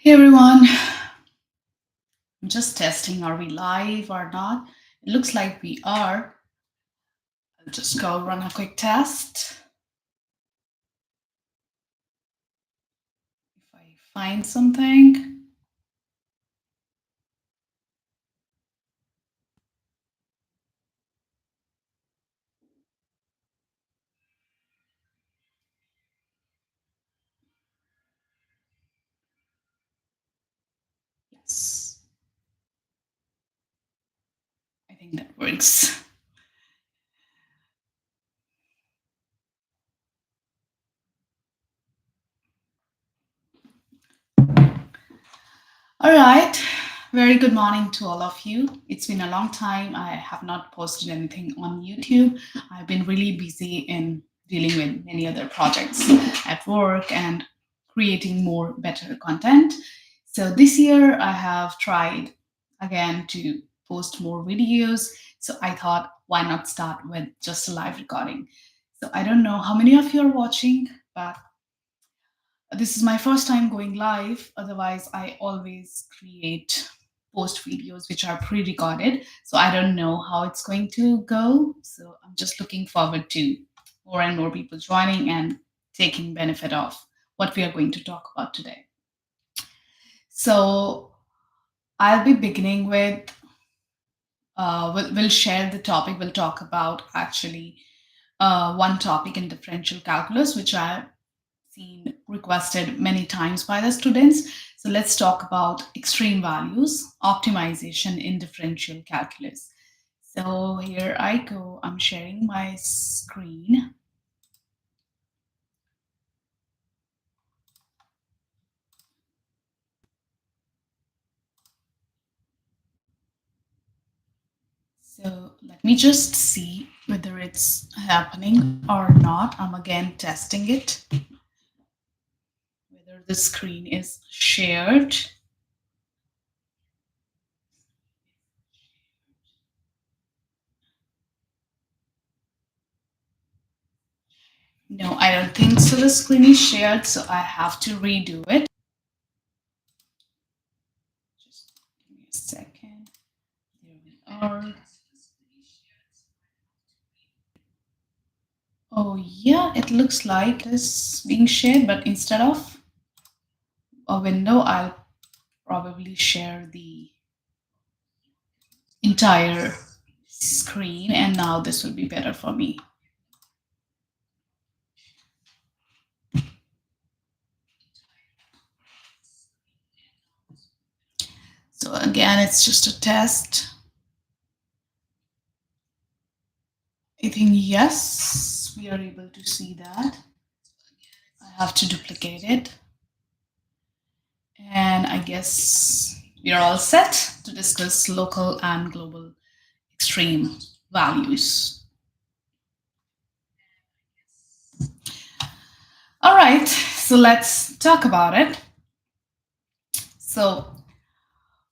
Hey everyone, I'm just testing, are we live or not? It looks like we are. I'll just go run a quick test. If I find something. Yes, I think that works. All right, very good morning to all of you. It's been a long time. I have not posted anything on YouTube. I've been really busy in dealing with many other projects at work and creating more better content. So this year I have tried again to post more videos. So I thought, why not start with just a live recording? So I don't know how many of you are watching, but this is my first time going live. Otherwise, I always create post videos which are pre recorded. So I don't know how it's going to go. So I'm just looking forward to more and more people joining and taking benefit of what we are going to talk about today. So I'll be beginning with, we'll share the topic. We'll talk about actually one topic in differential calculus, which I've seen requested many times by the students. So let's talk about extreme values, optimization in differential calculus. So here I go. I'm sharing my screen. So let me just see whether it's happening or not. I'm again testing it, whether the screen is shared. No, I don't think so. The screen is shared, so I have to redo it. Just give me a second. There we are. Oh, yeah, it looks like it's being shared, but instead of a window, I'll probably share the entire screen, and now this will be better for me. So again, it's just a test. I think yes, we are able to see that. I have to duplicate it. And I guess we are all set to discuss local and global extreme values. All right, so let's talk about it. So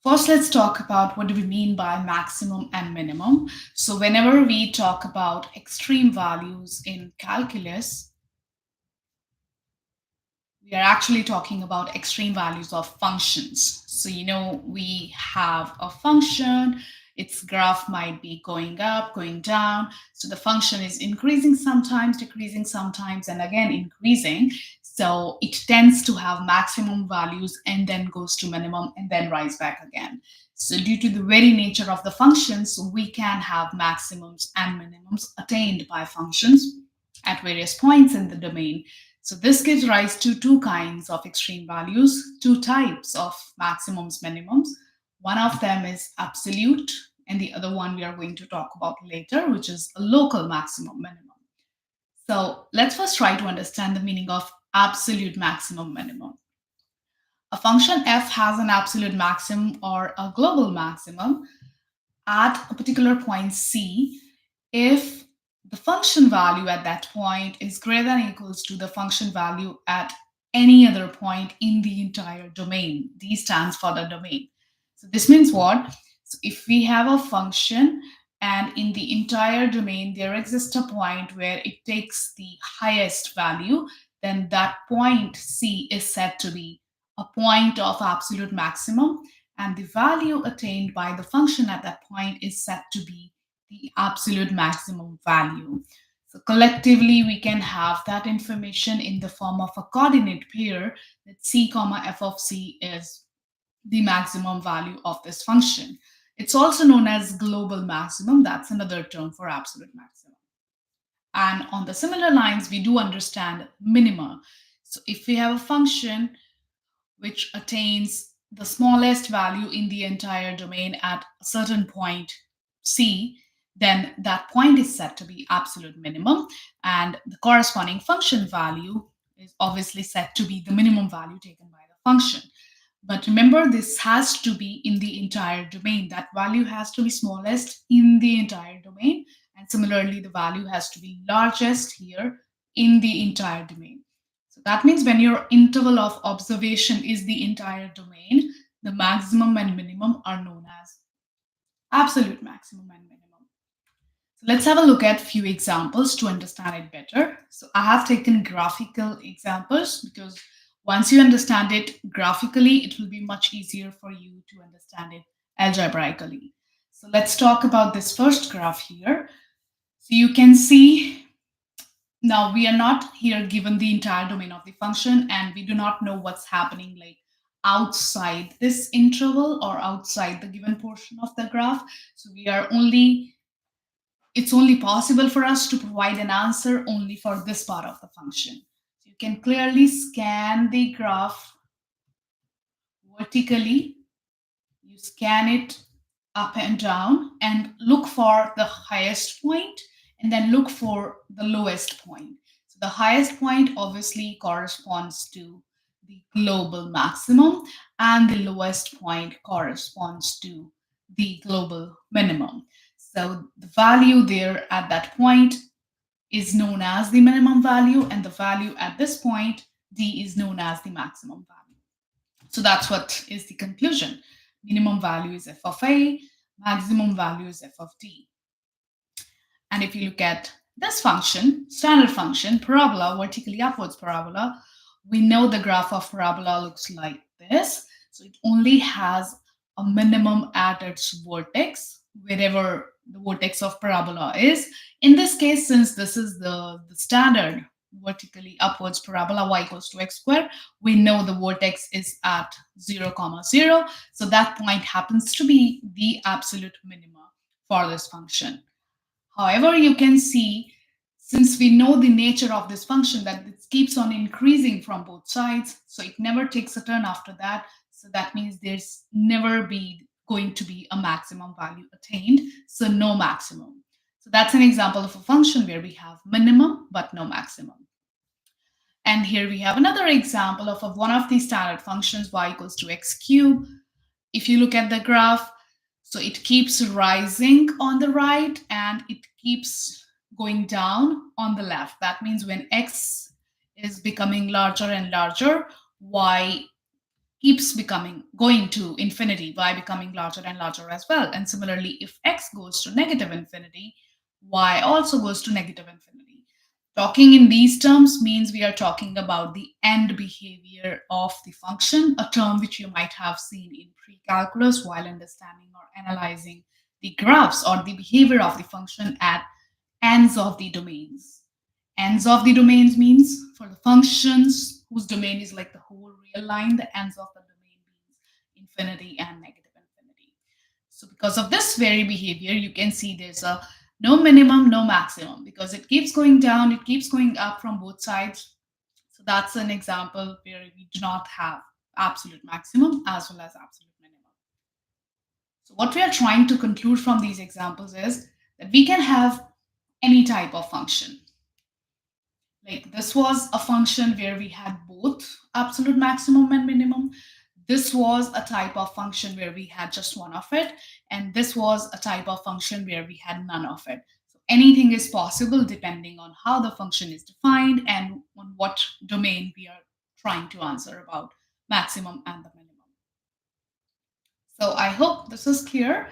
first, let's talk about what do we mean by maximum and minimum. So whenever we talk about extreme values in calculus, we are actually talking about extreme values of functions. So, we have a function, its graph might be going up, going down. So the function is increasing sometimes, decreasing sometimes, and again increasing. So it tends to have maximum values and then goes to minimum and then rise back again. So due to the very nature of the functions, we can have maximums and minimums attained by functions at various points in the domain. So this gives rise to two kinds of extreme values, two types of maximums, minimums. One of them is absolute, and the other one we are going to talk about later, which is a local maximum minimum. So let's first try to understand the meaning of absolute maximum minimum. A function f has an absolute maximum or a global maximum at a particular point C if the function value at that point is greater than or equals to the function value at any other point in the entire domain. D stands for the domain. So this means what? So if we have a function and in the entire domain there exists a point where it takes the highest value, then that point C is said to be a point of absolute maximum, and the value attained by the function at that point is set to be the absolute maximum value. So collectively, we can have that information in the form of a coordinate pair that c comma f of c is the maximum value of this function. It's also known as global maximum. That's another term for absolute maximum. And on the similar lines, we do understand minima. So if we have a function which attains the smallest value in the entire domain at a certain point C, then that point is set to be absolute minimum, and the corresponding function value is obviously set to be the minimum value taken by the function. But remember, this has to be in the entire domain. That value has to be smallest in the entire domain. And similarly, the value has to be largest here in the entire domain. So that means when your interval of observation is the entire domain, the maximum and minimum are known as absolute maximum and minimum. So let's have a look at a few examples to understand it better. So I have taken graphical examples because once you understand it graphically, it will be much easier for you to understand it algebraically. So let's talk about this first graph here. So you can see now we are not here given the entire domain of the function, and we do not know what's happening like outside this interval or outside the given portion of the graph. So we are only it's only possible for us to provide an answer only for this part of the function. So you can clearly scan the graph vertically. You scan it up and down and look for the highest point and then look for the lowest point. So the highest point obviously corresponds to the global maximum, and the lowest point corresponds to the global minimum. So the value there at that point is known as the minimum value, and the value at this point, d, is known as the maximum value. So that's what is the conclusion. Minimum value is f of a, maximum value is f of d. And if you look at this function, standard function, parabola, vertically upwards parabola, we know the graph of parabola looks like this. So it only has a minimum at its vertex, wherever the vertex of parabola is. In this case, since this is the standard vertically upwards parabola y equals to x squared, we know the vertex is at 0, 0. So that point happens to be the absolute minima for this function. However, you can see, since we know the nature of this function, that it keeps on increasing from both sides, so it never takes a turn after that. So that means there's never going to be a maximum value attained, so no maximum. So that's an example of a function where we have minimum but no maximum. And here we have another example of one of these standard functions, y equals to x cubed. If you look at the graph, so it keeps rising on the right and it keeps going down on the left. That means when x is becoming larger and larger, y keeps going to infinity, y becoming larger and larger as well. And similarly, if x goes to negative infinity, y also goes to negative infinity. Talking in these terms means we are talking about the end behavior of the function, a term which you might have seen in pre-calculus while understanding or analyzing the graphs or the behavior of the function at ends of the domains. Ends of the domains means for the functions whose domain is like the whole real line, the ends of the domain means infinity and negative infinity. So because of this very behavior, you can see there's a no minimum, no maximum, because it keeps going down, it keeps going up from both sides. So that's an example where we do not have absolute maximum as well as absolute minimum. So what we are trying to conclude from these examples is that we can have any type of function. Like this was a function where we had both absolute maximum and minimum. This was a type of function where we had just one of it. And this was a type of function where we had none of it. So anything is possible depending on how the function is defined and on what domain we are trying to answer about maximum and the minimum. So I hope this is clear.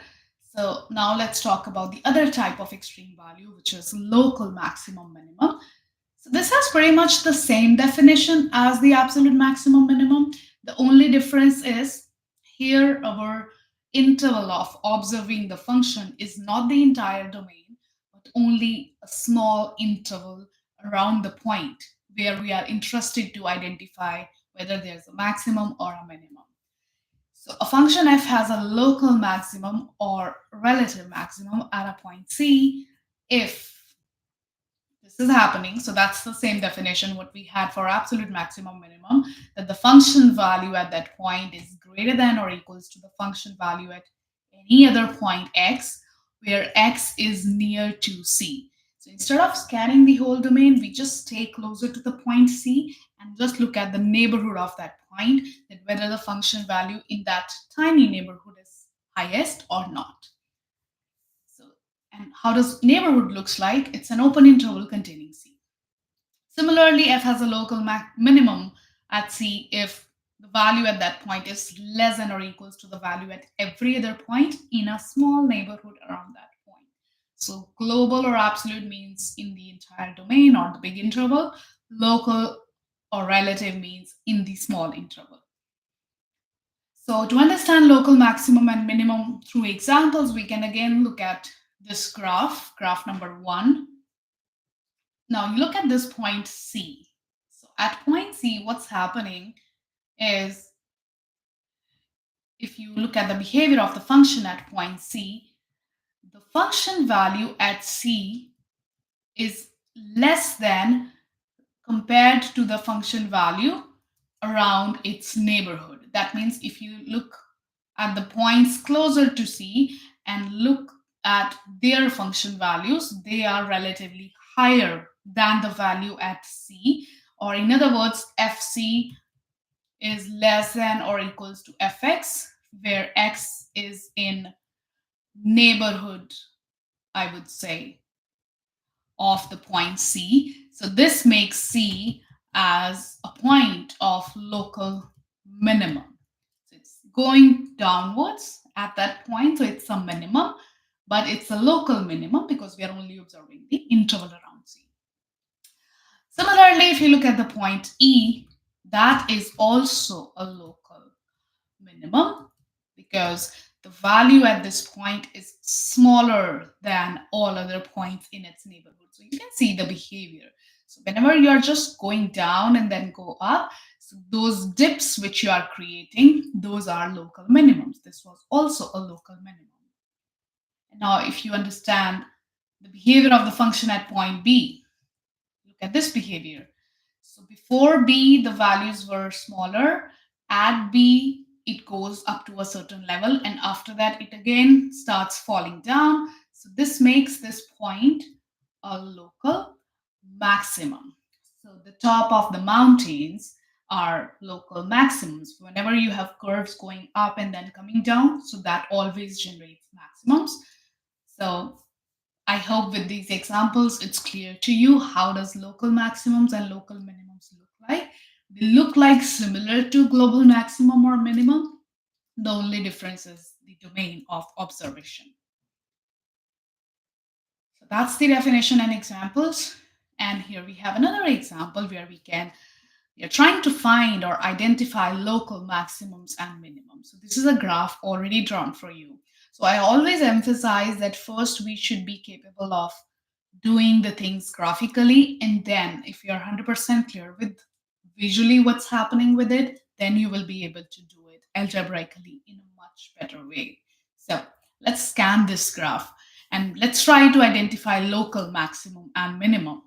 So now let's talk about the other type of extreme value, which is local maximum minimum. So this has pretty much the same definition as the absolute maximum minimum, The only difference is here our interval of observing the function is not the entire domain, but only a small interval around the point where we are interested to identify whether there's a maximum or a minimum. So a function f has a local maximum or relative maximum at a point C if this is happening. So that's the same definition what we had for absolute maximum minimum, that the function value at that point is greater than or equals to the function value at any other point x, where x is near to C. So instead of scanning the whole domain, we just stay closer to the point C and just look at the neighborhood of that point, that whether the function value in that tiny neighborhood is highest or not. So, and how does neighborhood looks like? It's an open interval containing C. Similarly, f has a local minimum at C if the value at that point is less than or equals to the value at every other point in a small neighborhood around that point. So global or absolute means in the entire domain or the big interval. Local or relative means in the small interval. So to understand local maximum and minimum through examples, we can again look at this graph number 1. Now you look at this point C. So at point C, what's happening is, if you look at the behavior of the function at point C, the function value at C is less than compared to the function value around its neighborhood. That means if you look at the points closer to C and look at their function values, they are relatively higher than the value at C, or in other words, FC is less than or equals to fx, where x is in neighborhood, I would say, of the point C. So this makes C as a point of local minimum. So it's going downwards at that point, so it's a minimum, but it's a local minimum because we are only observing the interval around C. Similarly, if you look at the point E, that is also a local minimum because the value at this point is smaller than all other points in its neighborhood. So you can see the behavior. So whenever you are just going down and then go up, so those dips which you are creating, those are local minimums. This was also a local minimum. Now, if you understand the behavior of the function at point B, look at this behavior. So before B, the values were smaller. At B, it goes up to a certain level, and after that, it again starts falling down. So this makes this point a local maximum. So the top of the mountains are local maximums. Whenever you have curves going up and then coming down, so that always generates maximums. So I hope with these examples, it's clear to you how does local maximums and local minimums look like. They look like similar to global maximum or minimum. The only difference is the domain of observation. So that's the definition and examples. And here we have another example where we are trying to find or identify local maximums and minimums. So this is a graph already drawn for you. So I always emphasize that first we should be capable of doing the things graphically, and then if you're 100% clear with visually what's happening with it, then you will be able to do it algebraically in a much better way. So let's scan this graph and let's try to identify local maximum and minimum.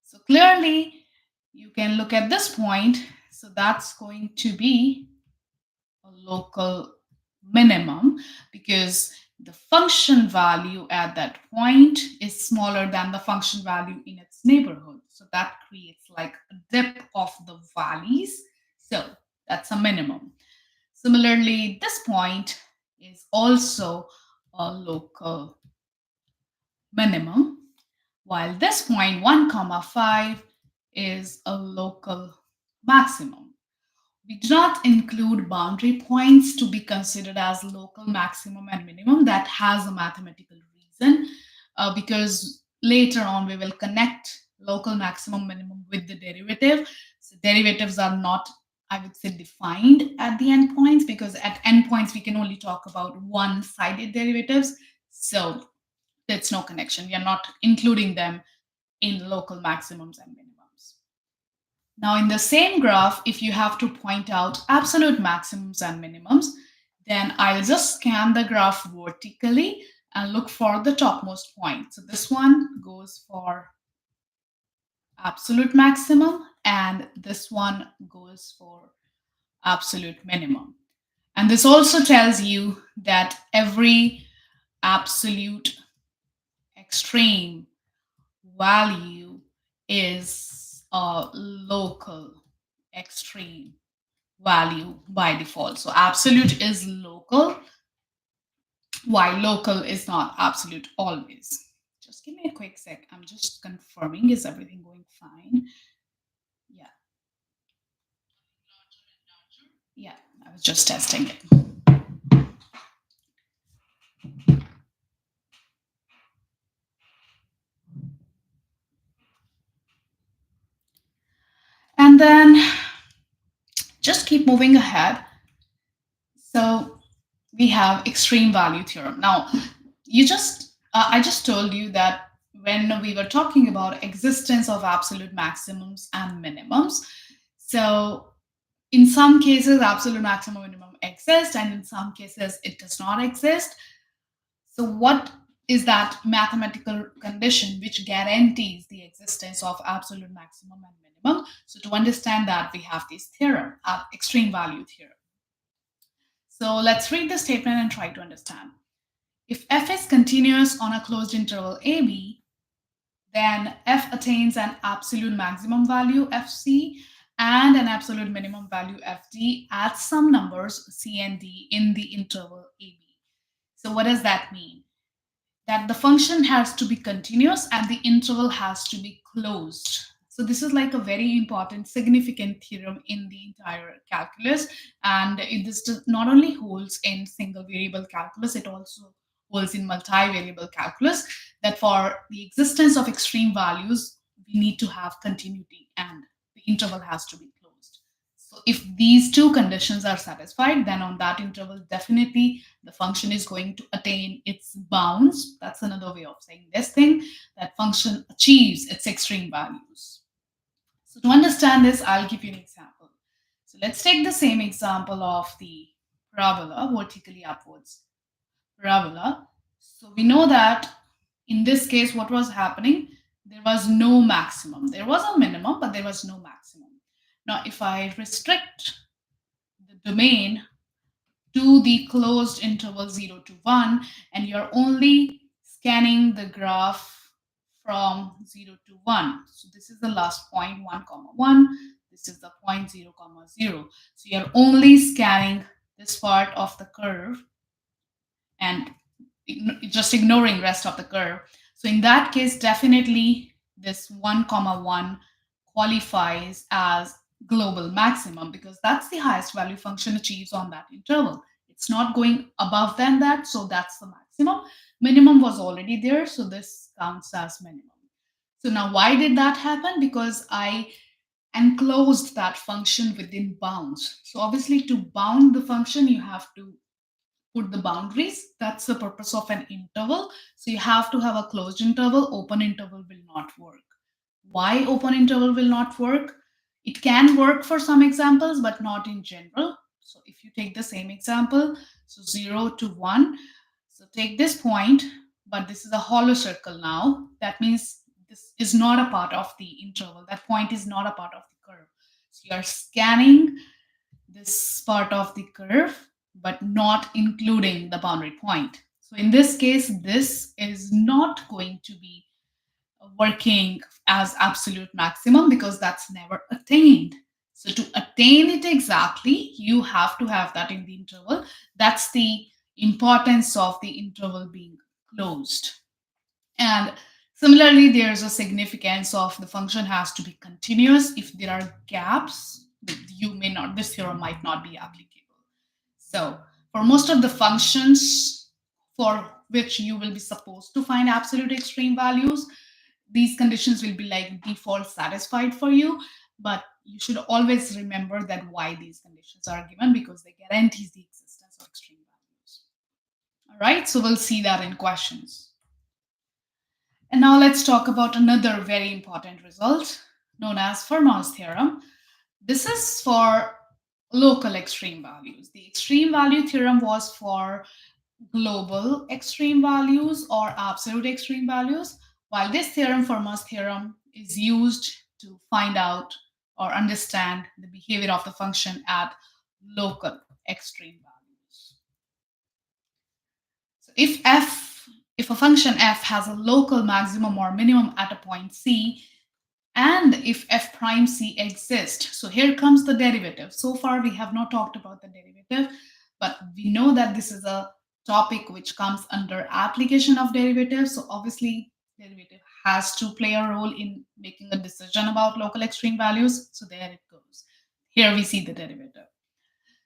So clearly you can look at this point. So that's going to be a local minimum because the function value at that point is smaller than the function value in its neighborhood. So that creates like a dip of the valleys. So that's a minimum. Similarly, this point is also a local minimum, while this point 1 comma 5 is a local maximum. We do not include boundary points to be considered as local maximum and minimum. That has a mathematical reason because later on we will connect local maximum minimum with the derivative. So derivatives are not I would say, defined at the endpoints, because at endpoints we can only talk about one-sided derivatives. So there's no connection. We are not including them in local maximums and minimums. Now, in the same graph, if you have to point out absolute maximums and minimums, then I'll just scan the graph vertically and look for the topmost point. So this one goes for absolute maximum, and this one goes for absolute minimum. And this also tells you that every absolute extreme value is a local extreme value by default. So absolute is local, while local is not absolute always. Just give me a quick sec. I'm just confirming, is everything going fine? Yeah. Yeah, I was just testing it. And then just keep moving ahead. So we have extreme value theorem. Now, I just told you that when we were talking about existence of absolute maximums and minimums, so in some cases, absolute maximum minimum exists, and in some cases, it does not exist. So, what is that mathematical condition which guarantees the existence of absolute maximum and minimum? So, to understand that, we have this theorem, extreme value theorem. So, let's read the statement and try to understand. If f is continuous on a closed interval ab, then f attains an absolute maximum value fc and an absolute minimum value fd at some numbers c and d in the interval ab. So what does that mean? That the function has to be continuous and the interval has to be closed. So this is like a very important, significant theorem in the entire calculus. And this not only holds in single variable calculus, it also holds in multivariable calculus, that for the existence of extreme values, we need to have continuity and the interval has to be closed. So if these two conditions are satisfied, then on that interval, definitely the function is going to attain its bounds. That's another way of saying this thing, that function achieves its extreme values. So to understand this, I'll give you an example. So let's take the same example of the parabola, vertically upwards parabola. So we know that in this case, what was happening? There was no maximum. There was a minimum, but there was no maximum. Now, if I restrict the domain to the closed interval 0 to 1, and you're only scanning the graph from 0 to 1. So this is the last point, 1 comma 1. This is the point 0 comma 0. So you're only scanning this part of the curve and just ignoring rest of the curve. So in that case, definitely this 1 comma 1 qualifies as global maximum, because that's the highest value function achieves on that interval. It's not going above than that, so that's the maximum. Minimum was already there, so this counts as minimum. So now why did that happen? Because I enclosed that function within bounds. So obviously to bound the function, you have to put the boundaries. That's the purpose of an interval. So you have to have a closed interval. Open interval will not work. Why open interval will not work? It can work for some examples, but not in general. So if you take the same example, so 0 to 1, so take this point, but this is a hollow circle now. That means this is not a part of the interval. That point is not a part of the curve. So you are scanning this part of the curve, but not including the boundary point. So in this case, this is not going to be working as absolute maximum because that's never attained. So to attain it exactly, you have to have that in the interval. That's the importance of the interval being closed. And similarly, there's a significance of the function has to be continuous. If there are gaps, you may not, this theorem might not be applicable. So for most of the functions for which you will be supposed to find absolute extreme values, these conditions will be like default satisfied for you. But you should always remember that why these conditions are given, because they guarantees the existence of extreme values. All right, so we'll see that in questions. And now let's talk about another very important result known as Fermat's theorem. This is for local extreme values. The extreme value theorem was for global extreme values or absolute extreme values, while this theorem, Fermat's theorem, is used to find out or understand the behavior of the function at local extreme values. So if a function f has a local maximum or minimum at a point c, and if f prime c exists, so here comes the derivative. So far we have not talked about the derivative, but we know that this is a topic which comes under application of derivatives. So obviously derivative has to play a role in making a decision about local extreme values. So there it goes. Here we see the derivative.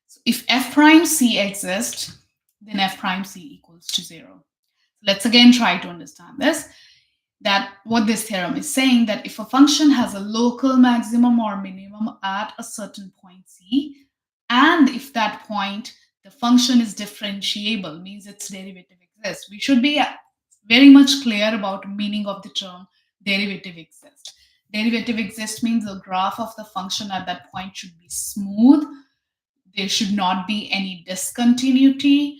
So if f prime c exists, then f prime c equals to 0. Let's again try to understand this. That what this theorem is saying, that if a function has a local maximum or minimum at a certain point c, and if that point the function is differentiable, means its derivative exists. We should be very much clear about meaning of the term derivative exists. Derivative exists means the graph of the function at that point should be smooth. There should not be any discontinuity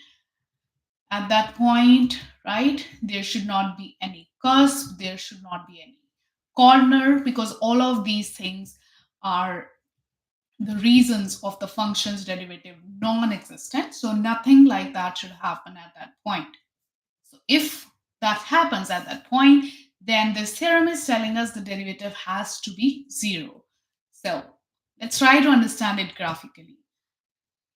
at that point, right? There should not be any cusp, there should not be any corner, because all of these things are the reasons of the function's derivative non-existent. So nothing like that should happen at that point. So if that happens at that point, then this theorem is telling us the derivative has to be 0. So let's try to understand it graphically.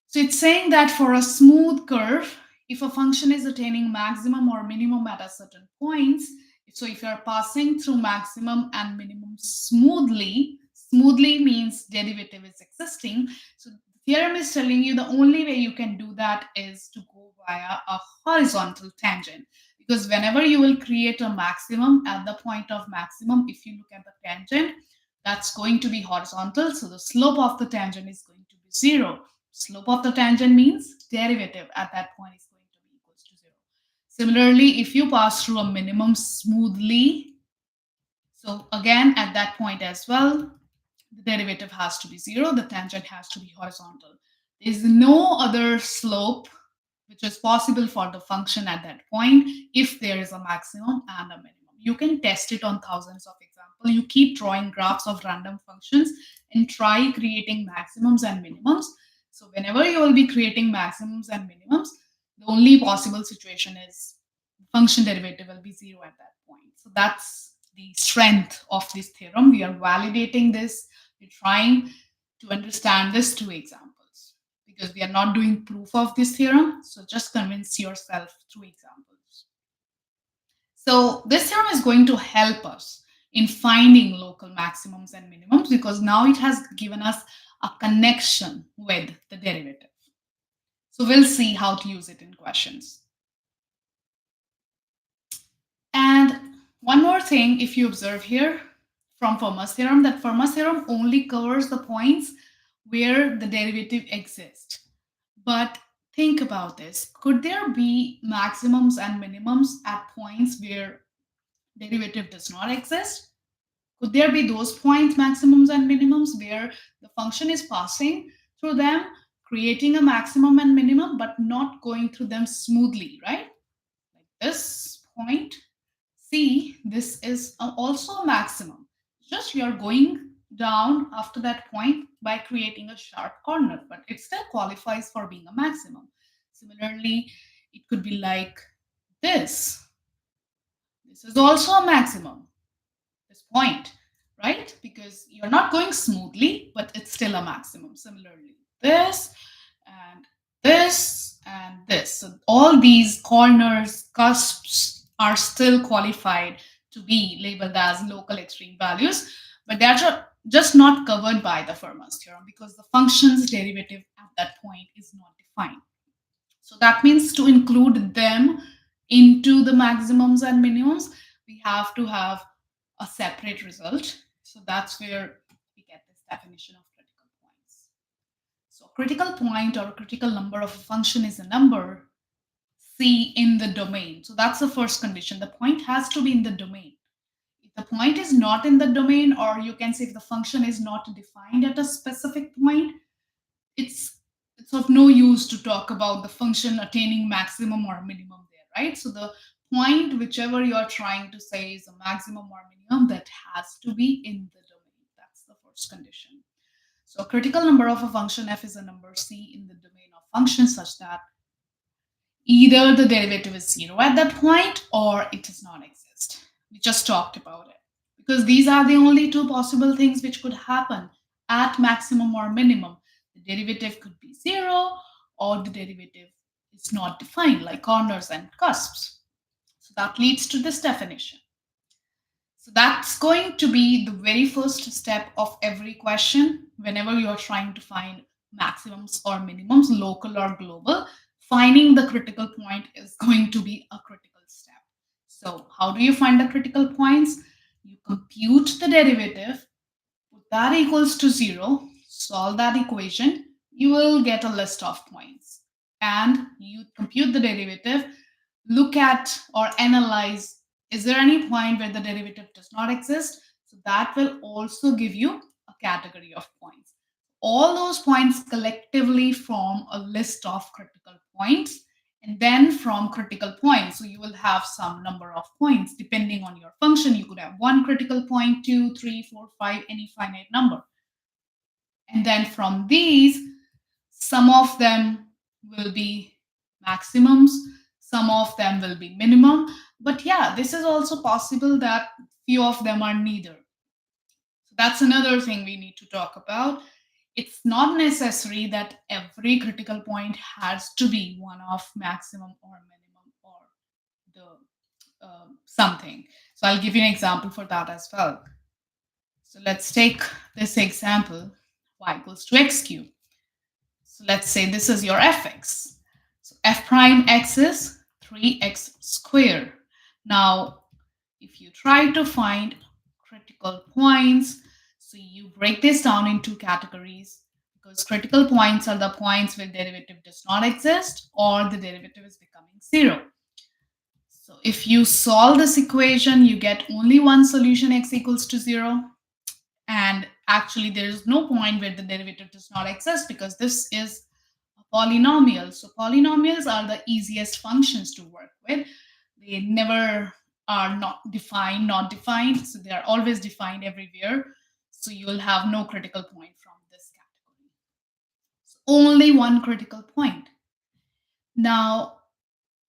So it's saying that for a smooth curve, if a function is attaining maximum or minimum at a certain points, so if you're passing through maximum and minimum smoothly, smoothly means derivative is existing. So the theorem is telling you the only way you can do that is to go via a horizontal tangent. Because whenever you will create a maximum at the point of maximum, if you look at the tangent, that's going to be horizontal. So the slope of the tangent is going to be 0. Slope of the tangent means derivative at that point is going to be equals to 0. Similarly, if you pass through a minimum smoothly, so again at that point as well, the derivative has to be 0, the tangent has to be horizontal. There is no other slope which is possible for the function at that point if there is a maximum and a minimum. You can test it on thousands of examples. You keep drawing graphs of random functions and try creating maximums and minimums. So whenever you will be creating maximums and minimums, the only possible situation is function derivative will be 0 at that point. So that's the strength of this theorem. We are validating this. We're trying to understand this two examples, because we are not doing proof of this theorem. So just convince yourself through examples. So this theorem is going to help us in finding local maximums and minimums, because now it has given us a connection with the derivative. So we'll see how to use it in questions. And one more thing, if you observe here from Fermat's theorem, that Fermat's theorem only covers the points where the derivative exists. But think about this. Could there be maximums and minimums at points where derivative does not exist? Could there be those points, maximums and minimums, where the function is passing through them, creating a maximum and minimum, but not going through them smoothly, right? Like this point, see, this is also a maximum. Just you're going down after that point by creating a sharp corner, but it still qualifies for being a maximum. Similarly, it could be like this. This is also a maximum, this point, right? Because you're not going smoothly, but it's still a maximum. Similarly, this and this and this. So all these corners, cusps are still qualified to be labeled as local extreme values, but they're just not covered by the Fermat's theorem because the function's derivative at that point is not defined. So that means to include them into the maximums and minimums, we have to have a separate result. So that's where we get this definition of critical points. So a critical point or a critical number of a function is a number C in the domain. So that's the first condition. The point has to be in the domain. If the point is not in the domain, or you can say if the function is not defined at a specific point, it's it's of no use to talk about the function attaining maximum or minimum there, right? So the point, whichever you are trying to say is a maximum or minimum, that has to be in the domain. That's the first condition. So a critical number of a function f is a number C in the domain of function such that either the derivative is zero at that point or it does not exist. We just talked about it because these are the only two possible things which could happen at maximum or minimum. The derivative could be zero or the derivative is not defined, like corners and cusps. So that leads to this definition. So that's going to be the very first step of every question whenever you're trying to find maximums or minimums, local or global. Finding the critical point is going to be a critical step. So how do you find the critical points? You compute the derivative, put that equals to zero, solve that equation, you will get a list of points. And you compute the derivative, look at or analyze, is there any point where the derivative does not exist? So that will also give you a category of points. All those points collectively form a list of critical points. And then from critical points, so you will have some number of points depending on your function. You could have one critical point, two, three, four, five, any finite number. And then from these, some of them will be maximums, some of them will be minimum. But yeah, this is also possible that few of them are neither. So that's another thing we need to talk about. It's not necessary that every critical point has to be one of maximum or minimum or the something. So I'll give you an example for that as well. So let's take this example, y equals to x cubed. So let's say this is your fx. So f prime x is 3x squared. Now, if you try to find critical points, so you break this down in two categories because critical points are the points where derivative does not exist or the derivative is becoming zero. So if you solve this equation, you get only one solution, x equals to 0. And actually, there is no point where the derivative does not exist because this is a polynomial. So polynomials are the easiest functions to work with. They never are not defined. So they are always defined everywhere. So you will have no critical point from this category. So only one critical point. Now,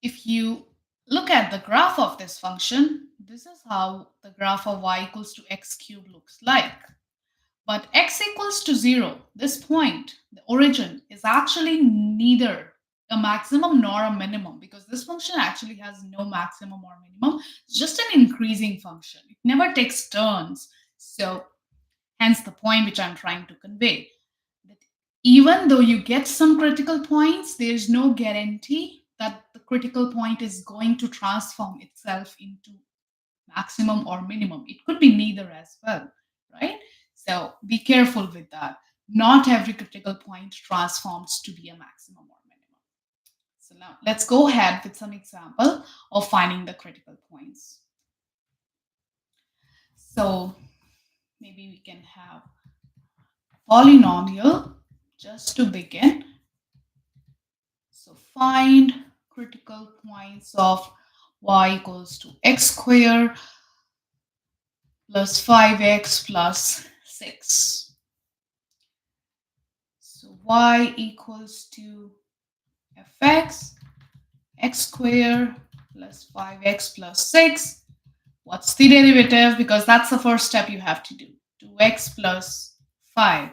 if you look at the graph of this function, this is how the graph of y equals to x cubed looks like. But x equals to 0, this point, the origin, is actually neither a maximum nor a minimum because this function actually has no maximum or minimum. It's just an increasing function. It never takes turns. So hence the point which I'm trying to convey. That even though you get some critical points, there's no guarantee that the critical point is going to transform itself into maximum or minimum. It could be neither as well, right? So be careful with that. Not every critical point transforms to be a maximum or minimum. So now let's go ahead with some example of finding the critical points. So maybe we can have polynomial just to begin. So find critical points of y equals to x squared plus 5x plus 6. So y equals to fx, x squared plus 5x plus 6. What's the derivative? Because that's the first step you have to do. 2x plus 5.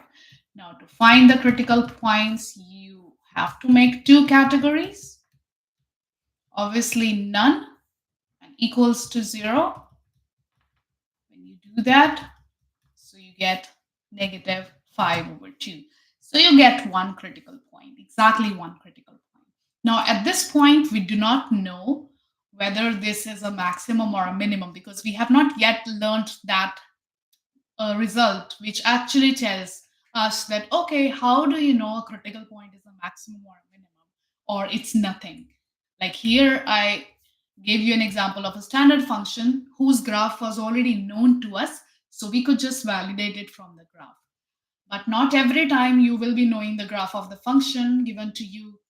Now to find the critical points, you have to make two categories. Obviously none and equals to 0. When you do that, so you get negative 5 over 2. So you get one critical point, exactly one critical point. Now at this point, we do not know whether this is a maximum or a minimum because we have not yet learned that a result which actually tells us that, okay, how do you know a critical point is a maximum or a minimum, or it's nothing? Like here, I gave you an example of a standard function whose graph was already known to us, so we could just validate it from the graph. But not every time you will be knowing the graph of the function given to you,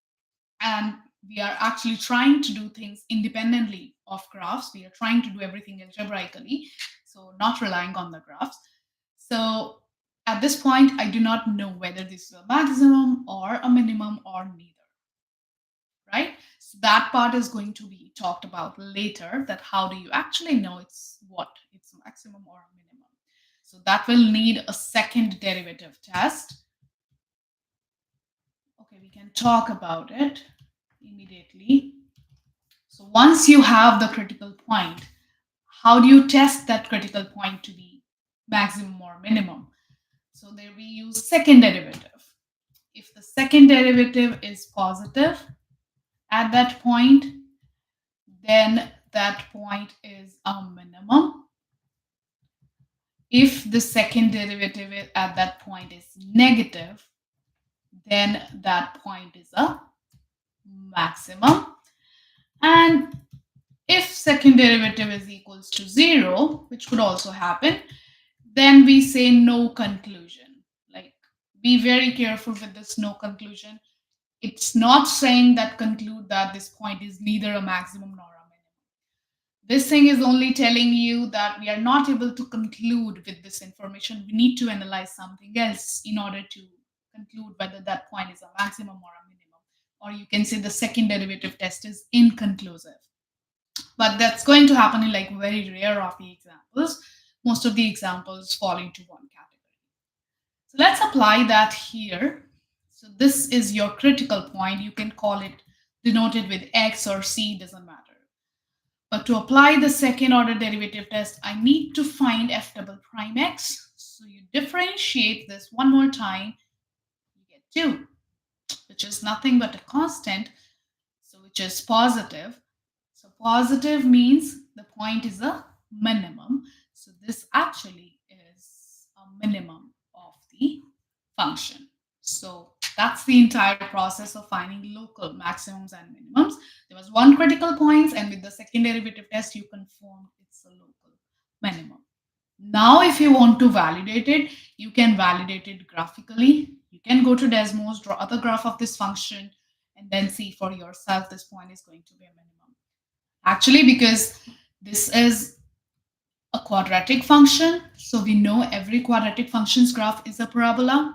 and we are actually trying to do things independently of graphs. We are trying to do everything algebraically, so not relying on the graphs. So at this point, I do not know whether this is a maximum or a minimum or neither, right? So that part is going to be talked about later, that how do you actually know it's what? It's a maximum or a minimum. So that will need a second derivative test. Okay, we can talk about it immediately. So once you have the critical point, how do you test that critical point to be maximum or minimum? So there we use second derivative. If the second derivative is positive at that point, then that point is a minimum. If the second derivative at that point is negative, then that point is a maximum. And if second derivative is equals to 0, which could also happen, then we say no conclusion. Like, be very careful with this no conclusion. It's not saying that conclude that this point is neither a maximum nor a minimum. This thing is only telling you that we are not able to conclude with this information. We need to analyze something else in order to conclude whether that point is a maximum or a minimum. Or you can say the second derivative test is inconclusive. But that's going to happen in like very rare of the examples. Most of the examples fall into one category. So let's apply that here. So this is your critical point. You can call it denoted with X or C, doesn't matter. But to apply the second order derivative test, I need to find f double prime x. So you differentiate this one more time, you get 2, which is nothing but a constant, so which is positive. So positive means the point is a minimum. So this actually is a minimum of the function. So that's the entire process of finding local maximums and minimums. There was one critical point, and with the second derivative test, you confirmed it's a local minimum. Now, if you want to validate it, you can validate it graphically. You can go to Desmos, draw the graph of this function, and then see for yourself this point is going to be a minimum. Actually, because this is a quadratic function, so we know every quadratic function's graph is a parabola.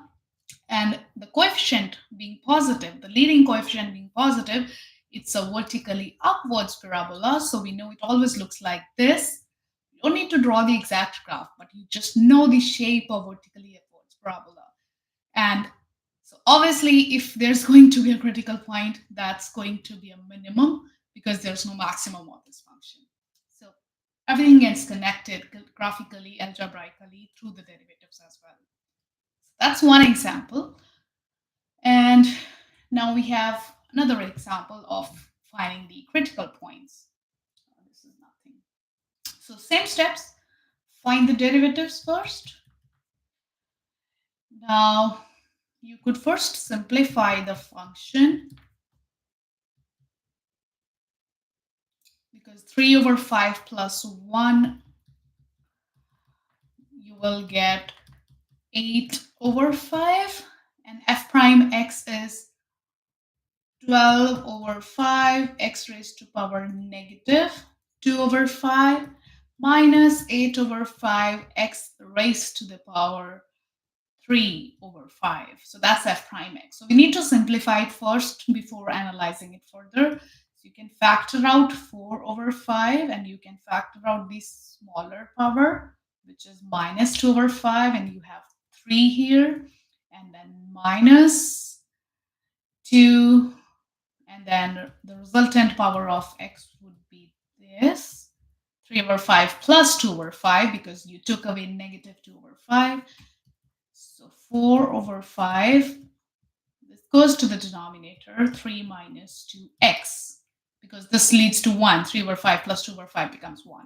And the coefficient being positive, the leading coefficient being positive, it's a vertically upwards parabola. So we know it always looks like this. You don't need to draw the exact graph, but you just know the shape of vertically upwards parabola. And so obviously, if there's going to be a critical point, that's going to be a minimum because there's no maximum of this function. So everything gets connected graphically, algebraically through the derivatives as well. That's one example. And now we have another example of finding the critical points. This is nothing. So same steps, find the derivatives first. Now you could first simplify the function, because 3 over 5 plus 1, you will get 8 over 5, and f prime x is 12 over 5 x raised to power negative 2 over 5 minus 8 over 5 x raised to the power 3 over 5. So that's f prime x. So we need to simplify it first before analyzing it further. So you can factor out 4 over 5, and you can factor out the smaller power, which is minus 2 over 5, and you have 3 here, and then minus 2, and then the resultant power of x would be this 3 over 5 plus 2 over 5, because you took away negative 2 over 5. So 4 over 5, this goes to the denominator, 3 minus 2x, because this leads to 1. 3 over 5 plus 2 over 5 becomes 1.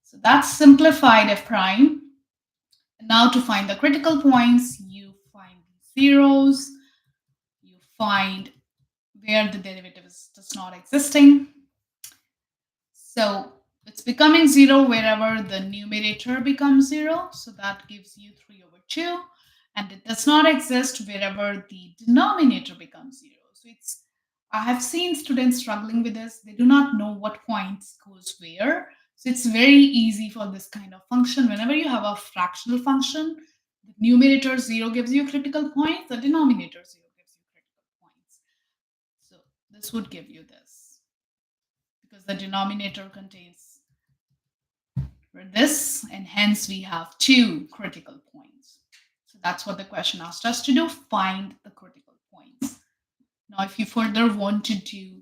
So that's simplified f prime. Now to find the critical points, you find zeros, you find where the derivative is just not existing. So it's becoming 0 wherever the numerator becomes 0. So that gives you 3 over 2. And it does not exist wherever the denominator becomes 0. So I have seen students struggling with this. They do not know what points goes where. So it's very easy for this kind of function. Whenever you have a fractional function, the numerator 0 gives you critical points, the denominator 0 gives you critical points. So this would give you this because the denominator contains this, and hence we have two critical points. So that's what the question asked us to do, find the critical points. Now, if you further want to do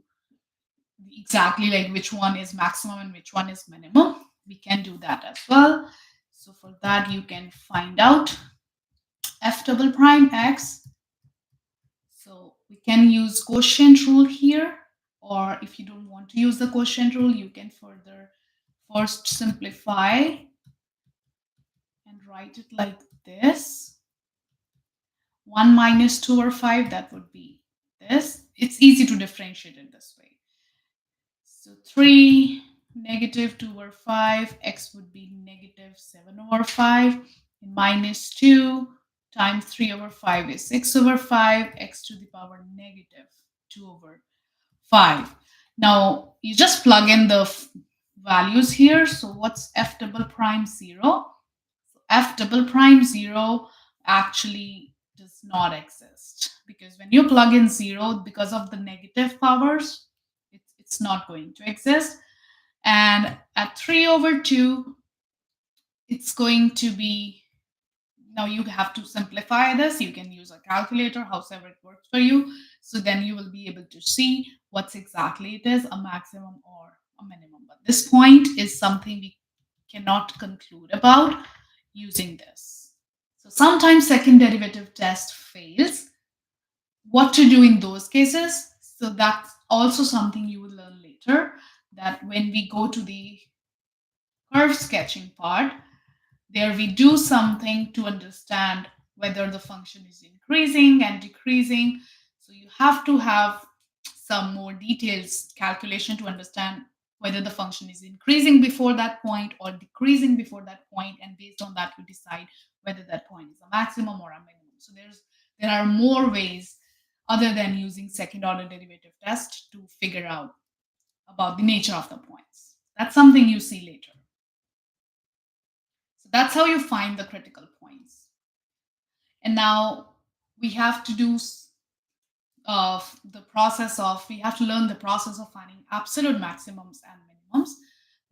exactly like which one is maximum and which one is minimum, we can do that as well. So for that, you can find out f double prime x. So we can use quotient rule here, or if you don't want to use the quotient rule, you can further first simplify and write it like this. 1 minus 2 over 5, that would be this. It's easy to differentiate it this way. So 3 negative 2 over 5, x would be negative 7 over 5, and minus 2 times 3 over 5 is 6 over 5, x to the power negative 2 over 5. Now you just plug in the values here. So what's f double prime 0? F double prime 0 actually does not exist because when you plug in 0, because of the negative powers, it's not going to exist. And at 3 over 2, it's going to be, now you have to simplify this. You can use a calculator, however it works for you. So then you will be able to see what's exactly it is, a maximum or a minimum. But this point is something we cannot conclude about using this. So sometimes second derivative test fails. What to do in those cases? So that's also something you will learn later, that when we go to the curve sketching part, there we do something to understand whether the function is increasing and decreasing. So you have to have some more details calculation to understand whether the function is increasing before that point or decreasing before that point, and based on that you decide whether that point is a maximum or a minimum. So there are more ways other than using second order derivative test to figure out about the nature of the points. That's something you see later. So that's how you find the critical points. And now we have to do we have to learn the process of finding absolute maximums and minimums.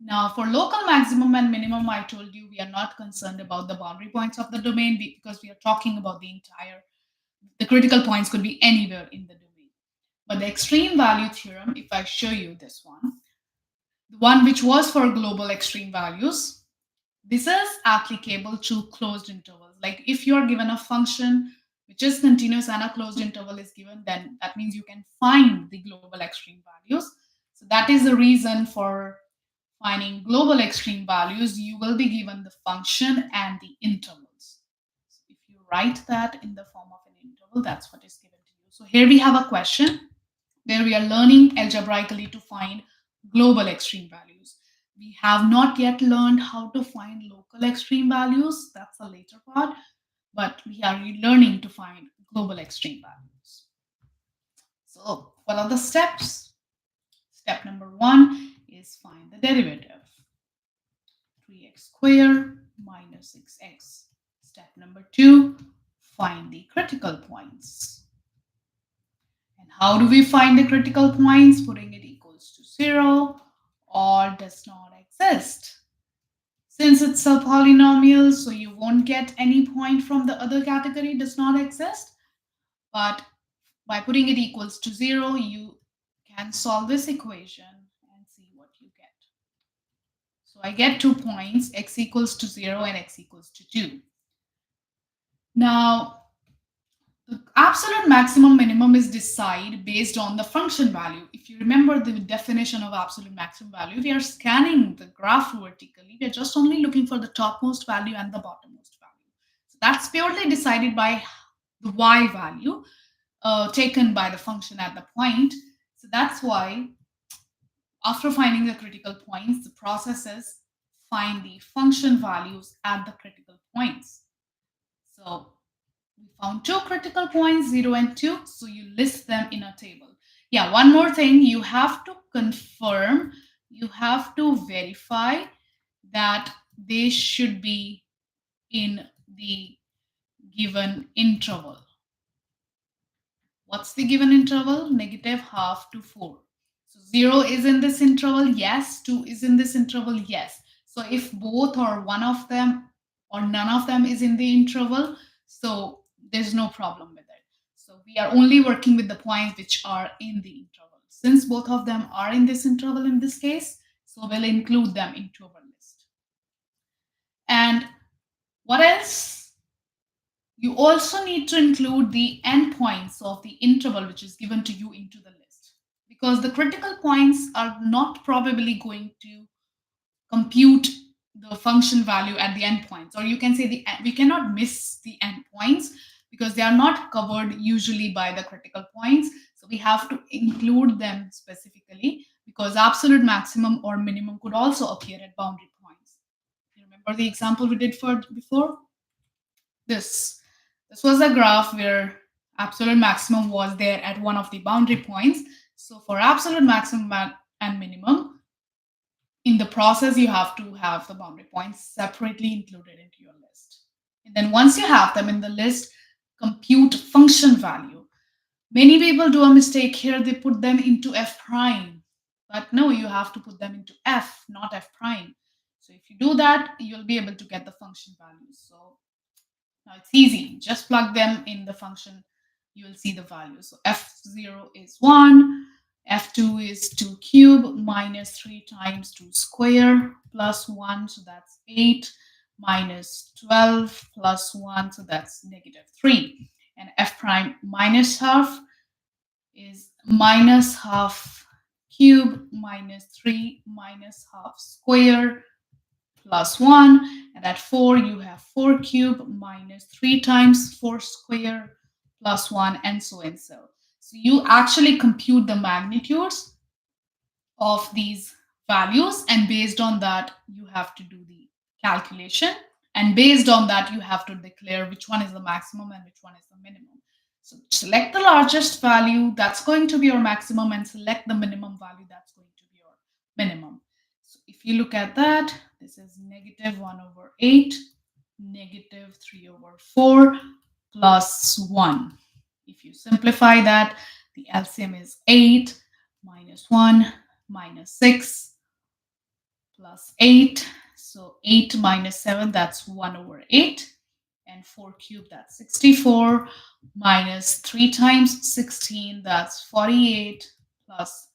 Now, for local maximum and minimum, I told you we are not concerned about the boundary points of the domain because we are talking about the critical points could be anywhere in the domain. But the extreme value theorem, if I show you this one, the one which was for global extreme values, this is applicable to closed intervals. Like if you are given a function which is continuous and a closed interval is given, then that means you can find the global extreme values. So that is the reason for finding global extreme values. You will be given the function and the intervals. So if you write that in the form of an interval, that's what is given to you. So here we have a question where we are learning algebraically to find global extreme values. We have not yet learned how to find local extreme values. That's a later part, but we are learning to find global extreme values. So what are the steps? Step number 1 is find the derivative. 3x squared minus 6x. Step number 2, find the critical points. And how do we find the critical points? Putting it equals to 0 or does not exist. Since it's a polynomial, so you won't get any point from the other category, does not exist. But by putting it equals to 0, you can solve this equation and see what you get. So I get 2 points, x equals to 0 and x equals to 2. Now, the absolute maximum minimum is decided based on the function value. If you remember the definition of absolute maximum value, we are scanning the graph vertically. We are just only looking for the topmost value and the bottommost value. That's purely decided by the y value taken by the function at the point. So that's why after finding the critical points, the process is find the function values at the critical points. So we found two critical points, 0 and 2. So you list them in a table. Yeah, one more thing, you have to confirm, you have to verify that they should be in the given interval. What's the given interval? Negative half to 4. So 0 is in this interval, yes. 2 is in this interval, yes. So if both or one of them or none of them is in the interval, so there's no problem with it. So we are only working with the points which are in the interval. Since both of them are in this interval in this case, so we'll include them into our list. And what else? You also need to include the endpoints of the interval which is given to you into the list, because the critical points are not probably going to compute the function value at the endpoints, or you can say we cannot miss the endpoints because they are not covered usually by the critical points. So we have to include them specifically, because absolute maximum or minimum could also appear at boundary points. You remember the example we did for before? This. This was a graph where absolute maximum was there at one of the boundary points. So for absolute maximum and minimum, in the process, you have to have the boundary points separately included into your list. And then once you have them in the list, compute function value. Many people do a mistake here, they put them into f prime. But no, you have to put them into f, not f prime. So if you do that, you'll be able to get the function values. So now it's easy. Just plug them in the function. You will see the values. So f0 is 1, f2 is 2 cube minus 3 times 2 square plus 1, so that's 8, minus 12 plus 1, so that's negative 3. And f prime minus half is minus half cube minus 3 minus half square plus 1, and at 4 you have 4 cube minus 3 times 4 square plus 1, and so and so. So you actually compute the magnitudes of these values, and based on that you have to do the calculation, and based on that you have to declare which one is the maximum and which one is the minimum. So select the largest value, that's going to be your maximum, and select the minimum value, that's going to be your minimum. So if you look at that, this is negative 1 over 8, negative 3 over 4, plus 1. If you simplify that, the LCM is 8 minus 1 minus 6 plus 8. So 8 minus 7, that's 1 over 8. And 4 cubed, that's 64. Minus 3 times 16, that's 48. Plus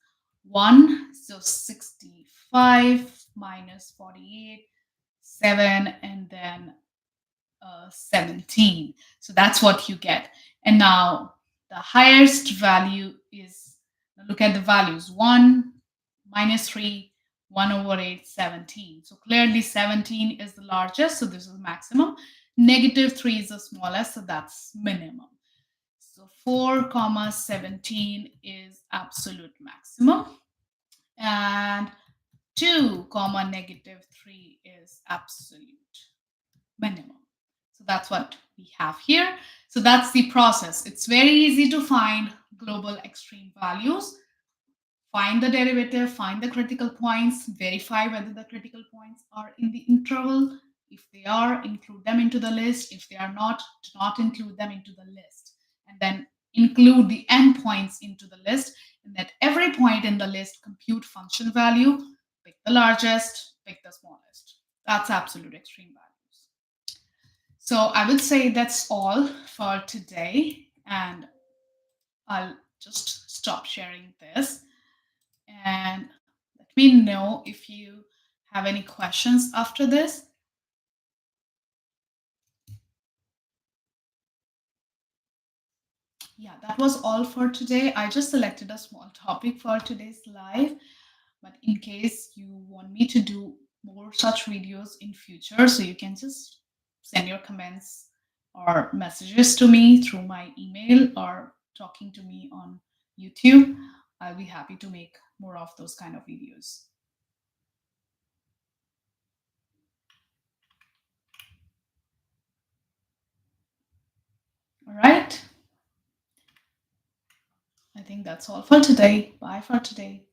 1, so 65 minus 48, 7, and then 17. So that's what you get. And now the highest value is, look at the values, 1, minus 3, 1 over 8, 17. So clearly 17 is the largest, so this is maximum. Negative 3 is the smallest, so that's minimum. So 4 comma 17 is absolute maximum, and 2 comma negative 3 is absolute minimum. So that's what we have here. So that's the process. It's very easy to find global extreme values. Find the derivative, find the critical points, verify whether the critical points are in the interval. If they are, include them into the list. If they are not, do not include them into the list. And then include the endpoints into the list. And at every point in the list, compute function value. Pick the largest, pick the smallest. That's absolute extreme values. So I would say that's all for today. And I'll just stop sharing this. And let me know if you have any questions after this. Yeah, that was all for today. I just selected a small topic for today's live, but in case you want me to do more such videos in future, so you can just send your comments or messages to me through my email or talking to me on YouTube, I'll be happy to make more of those kind of videos. All right. I think that's all for today. Bye for today.